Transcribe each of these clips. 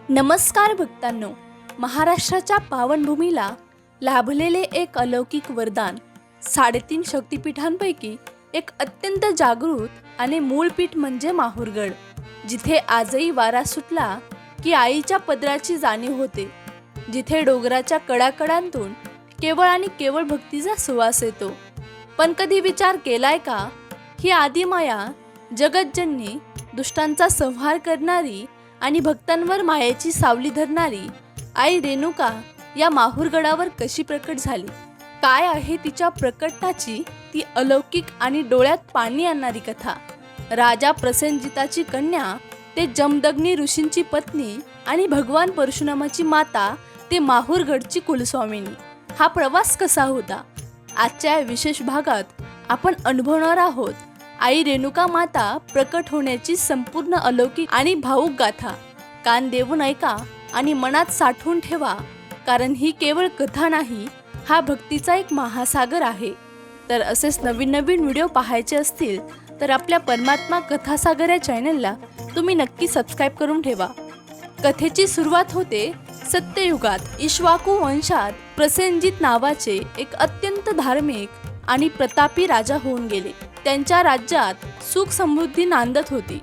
नमस्कार भक्तांनो, महाराष्ट्राच्या पावनभूमीला लाभलेले एक अलौकिक वरदान, 3.5 शक्तिपीठांपैकी एक अत्यंत जागृत आणि मूळ पीठ म्हणजे माहूरगड, जिथे आजही वारा सुटला की आईच्या पदराची जाणीव होते, जिथे डोंगराच्या कडाकडांतून केवळ आणि केवळ भक्तीचा सुवास येतो. पण कधी विचार केलाय का, ही आदिमाया, जगज्जननी, दुष्टांचा संहार करणारी आणि भक्तांवर मायेची सावली धरणारी आई रेणुका या माहूरगडावर कशी प्रकट झाली? काय आहे तिच्या प्रकटनाची ती अलौकिक आणि डोळ्यात पाणी आणणारी कथा? राजा प्रसेनजिताची कन्या ते जमदग्नी ऋषींची पत्नी आणि भगवान परशुरामाची माता ते माहूरगडची कुलस्वामिनी, हा प्रवास कसा होता? आजच्या या विशेष भागात आपण अनुभवणार आहोत आई रेणुका माता प्रकट होण्याची संपूर्ण अलौकिक आणि भावुक गाथा. कान देऊन ऐका आणि मनात साठवून ठेवा, कारण ही केवळ कथा नाही, हा भक्तीचा एक महासागर आहे. तर असेच नवीन नवीन व्हिडिओ पाहायचे असतील तर आपल्या परमात्मा कथासागर या चॅनलला तुम्ही नक्की सबस्क्राईब करून ठेवा. कथेची सुरुवात होते सत्ययुगात. इक्ष्वाकू वंशात प्रसेनजित नावाचे एक अत्यंत धार्मिक आणि प्रतापी राजा होऊन गेले. त्यांच्या राज्यात सुख समृद्धी नांदत होती,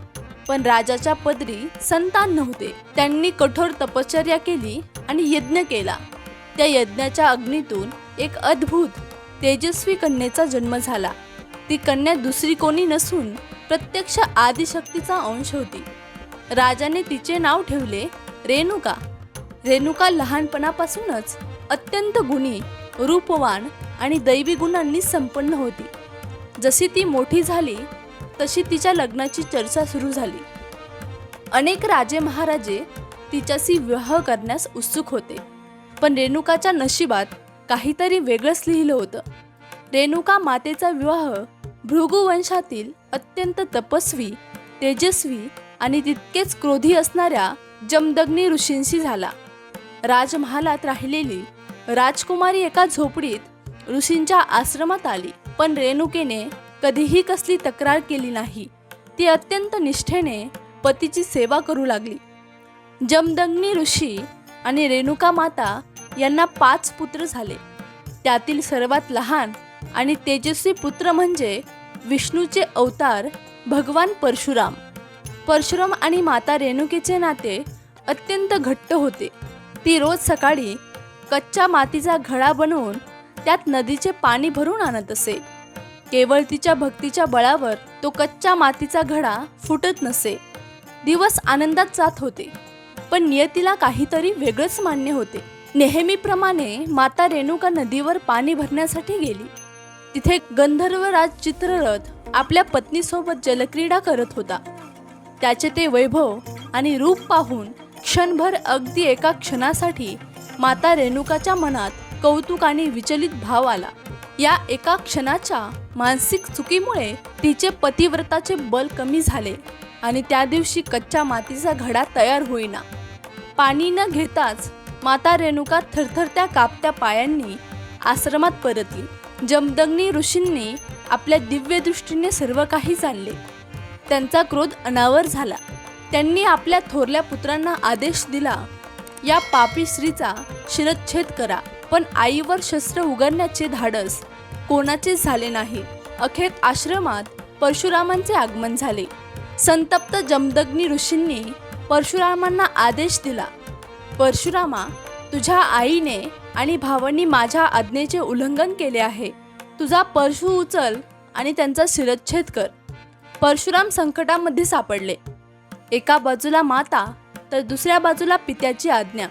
पण राजाच्या पदरी संतान नव्हते. त्यांनी कठोर तपश्चर्या केली आणि यज्ञ केला. त्या यज्ञाच्या अग्नीतून एक अद्भुत तेजस्वी कन्येचा जन्म झाला. ती कन्या दुसरी कोणी नसून प्रत्यक्ष आदिशक्तीचा अंश होती. राजाने तिचे नाव ठेवले रेणुका. रेणुका लहानपणापासूनच अत्यंत गुणी, रूपवान आणि दैवी गुणांनी संपन्न होती. जशी ती मोठी झाली तशी तिच्या लग्नाची चर्चा सुरू झाली. अनेक राजे महाराजे तिच्याशी विवाह करण्यास उत्सुक होते, पण रेणुकाच्या नशिबात काहीतरी वेगळंच लिहिलं होतं. रेणुका मातेचा विवाह भृगु वंशातील अत्यंत तपस्वी, तेजस्वी आणि तितकेच क्रोधी असणाऱ्या जमदग्नी ऋषींशी झाला. राजमहालात राहिलेली राजकुमारी एका झोपडीत ऋषींच्या आश्रमात आली, पण रेणुकेने कधीही कसली तक्रार केली नाही. ती अत्यंत निष्ठेने पतीची सेवा करू लागली. जमदग्नी ऋषी आणि रेणुका माता यांना 5 पुत्र झाले. त्यातील सर्वात लहान आणि तेजस्वी पुत्र म्हणजे विष्णूचे अवतार भगवान परशुराम. परशुराम आणि माता रेणुकेचे नाते अत्यंत घट्ट होते. ती रोज सकाळी कच्च्या मातीचा घडा बनवून त्यात नदीचे पाणी भरून आणत असे. केवळ तिच्या भक्तीच्या बळावर तो कच्च्या मातीचा घडा फुटत नसे. दिवस आनंदात जात होते, पण नियतीला काहीतरी वेगळंच मान्य होते. नेहमीप्रमाणे माता रेणुका नदीवर पाणी भरण्यासाठी गेली. तिथे गंधर्वराज चित्ररथ आपल्या पत्नीसोबत जलक्रीडा करत होता. त्याचे ते वैभव आणि रूप पाहून क्षणभर, अगदी एका क्षणासाठी माता रेणुकाच्या मनात कौतुक आणि विचलित भाव आला. या एका क्षणाच्या मानसिक चुकीमुळे तिचे पतिव्रताचे बल कमी झाले आणि त्या दिवशी कच्च्या मातीचा घडा तयार होईना. पाणी न घेताच माता रेणुका थरथरत्या कापत्या पायांनी आश्रमात परतली. जमदग्नी ऋषींनी आपल्या दिव्य दृष्टीने सर्व काही जाणले. त्यांचा क्रोध अनावर झाला. त्यांनी आपल्या थोरल्या पुत्रांना आदेश दिला, या पापी स्त्रीचा शिरच्छेद करा. पण आईवर शस्त्र उघडण्याचे धाडस कोणाचेच झाले नाही. अखेर आश्रमात परशुरामांचे आगमन झाले. संतप्त जमदग्नी ऋषींनी परशुरामांना आदेश दिला, परशुरामा, तुझ्या आईने आणि भावांनी माझ्या आज्ञेचे उल्लंघन केले आहे. तुझा परशु उचल आणि त्यांचा शिरच्छेद कर. परशुराम संकटामध्ये सापडले. एका बाजूला माता तर दुसऱ्या बाजूला पित्याची आज्ञा.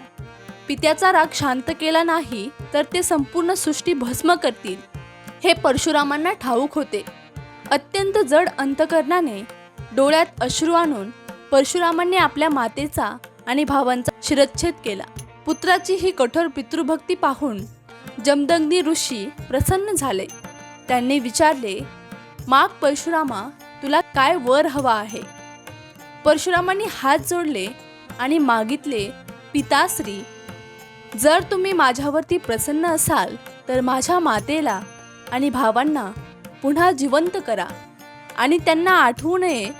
पित्याचा राग शांत केला नाही तर ते संपूर्ण सृष्टी भस्म करतील, हे परशुरामांना ठाऊक होते. अत्यंत जड अंतकरणाने डोळ्यात अश्रू आणून परशुरामांनी आपल्या मातेचा आणि भावांचा शिरच्छेद केला. पुत्राची ही कठोर पितृभक्ती पाहून जमदग्नी ऋषी प्रसन्न झाले. त्यांनी विचारले, माग परशुरामा, तुला काय वर हवा आहे? परशुरामांनी हात जोडले आणि मागितले, पिताश्री, जर तुम्ही माझ्यावरती प्रसन्न असाल तर माझ्या मातेला आणि भावांना पुन्हा जिवंत करा आणि त्यांना आठवू नये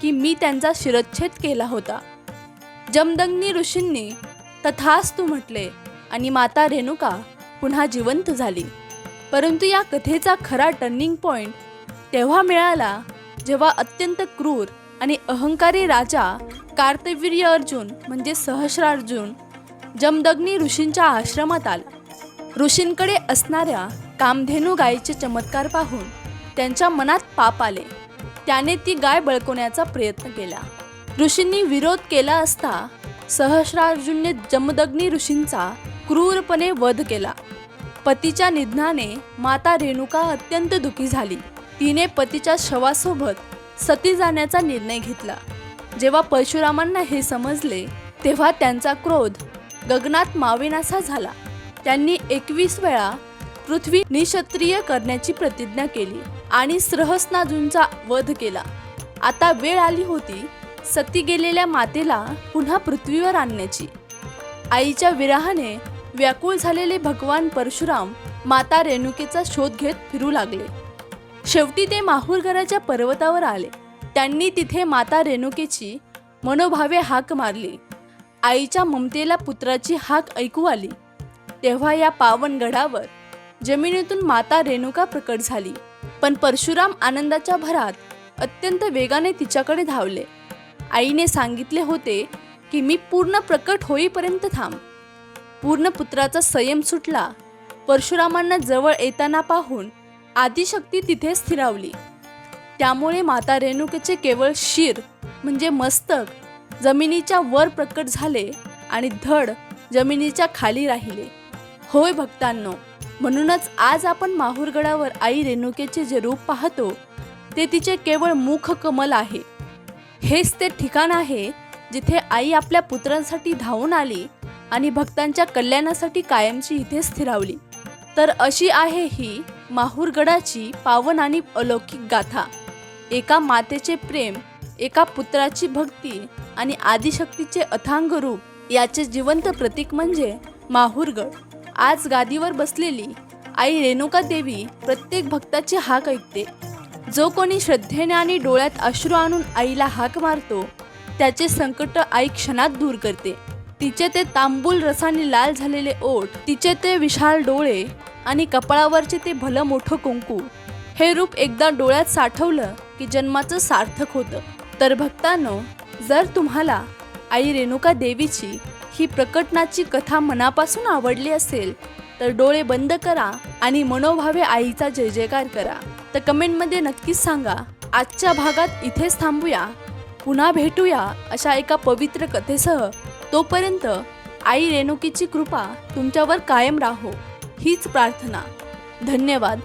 की मी त्यांचा शिरच्छेद केला होता. जमदग्नी ऋषींनी तथास्तु म्हटले आणि माता रेणुका पुन्हा जिवंत झाली. परंतु या कथेचा खरा टर्निंग पॉइंट तेव्हा मिळाला जेव्हा अत्यंत क्रूर आणि अहंकारी राजा कार्तवीर्य अर्जुन म्हणजे सहस्रार्जुन जमदग्नी ऋषींच्या आश्रमात आला. ऋषींकडे असणाऱ्या कामधेनू गायीचे चमत्कार पाहून त्यांच्या मनात पाप आले. त्याने ती गाय बळकवण्याचा प्रयत्न केला. ऋषींनी विरोध केला असता सहस्रार्जुनने जमदग्नी ऋषींचा क्रूरपणे वध केला. पतीच्या निधनाने माता रेणुका अत्यंत दुःखी झाली. तिने पतीच्या शवासोबत सती जाण्याचा निर्णय घेतला. जेव्हा परशुरामांना हे समजले तेव्हा त्यांचा क्रोध गगनात मावेनासा झाला. त्यांनी 21 वेळा पृथ्वी निक्षत्रिय करण्याची प्रतिज्ञा केली आणि सहस्रार्जुनचा वध केला. आता वेळ आली होती सती गेलेल्या मातेला पुन्हा पृथ्वीवर आणण्याची. आईच्या विरहाने व्याकुळ झालेले भगवान परशुराम माता रेणुकेचा शोध घेत फिरू लागले. शेवटी ते माहुरगडाच्या पर्वतावर आले. त्यांनी तिथे माता रेणुकेची मनोभावे हाक मारली. आईच्या ममतेला पुत्राची हाक ऐकू आली. तेव्हा या पावन गडावर जमिनीतून माता रेणुका प्रकट झाली. पण परशुराम आनंदाच्या भरात अत्यंत वेगाने तिच्याकडे धावले. आईने सांगितले होते की मी पूर्ण प्रकट होईपर्यंत थांब. पूर्ण पुत्राचा संयम सुटला. परशुरामांना जवळ येताना पाहून आदिशक्ती तिथे स्थिरावली. त्यामुळे माता रेणुकेचे केवळ शिर म्हणजे मस्तक जमिनीच्या वर प्रकट झाले आणि धड जमिनीच्या खाली राहिले. होय भक्तांनो, म्हणूनच आज आपण माहुरगडावर आई रेणुकेचे जे रूप पाहतो ते तिचे केवळ मुख कमल आहे. हेच ते ठिकाण आहे जिथे आई आपल्या पुत्रांसाठी धावून आली आणि भक्तांच्या कल्याणासाठी कायमची इथे स्थिरावली. तर अशी आहे ही माहुरगडाची पावन आणि अलौकिक गाथा. एका मातेचे प्रेम, एका पुत्राची भक्ती आणि आदिशक्तीचे अथांग रूप याचे जिवंत प्रतीक म्हणजे माहुरगड. आज गादीवर बसलेली आई रेणुका देवी प्रत्येक भक्ताची हाक ऐकते. जो कोणी श्रद्धेने आणि डोळ्यात अश्रू आणून आईला हाक मारतो त्याचे संकट आई क्षणात दूर करते. तिचे ते तांबूल रसाने लाल झालेले ओठ, तिचे ते विशाल डोळे आणि कपाळावरचे ते भलं मोठं कुंकू, हे रूप एकदा डोळ्यात साठवलं की जन्माचं सार्थक होतं. तर भक्तांनो, जर तुम्हाला आई रेणुका देवीची ही प्रकटनाची कथा मनापासून आवडली असेल तर डोळे बंद करा आणि मनोभावे आईचा जय जयकार करा. तर कमेंटमध्ये नक्कीच सांगा. आजच्या भागात इथेच थांबूया. पुन्हा भेटूया अशा एका पवित्र कथेसह. तोपर्यंत आई रेणुकीची कृपा तुमच्यावर कायम राहो हीच प्रार्थना. धन्यवाद.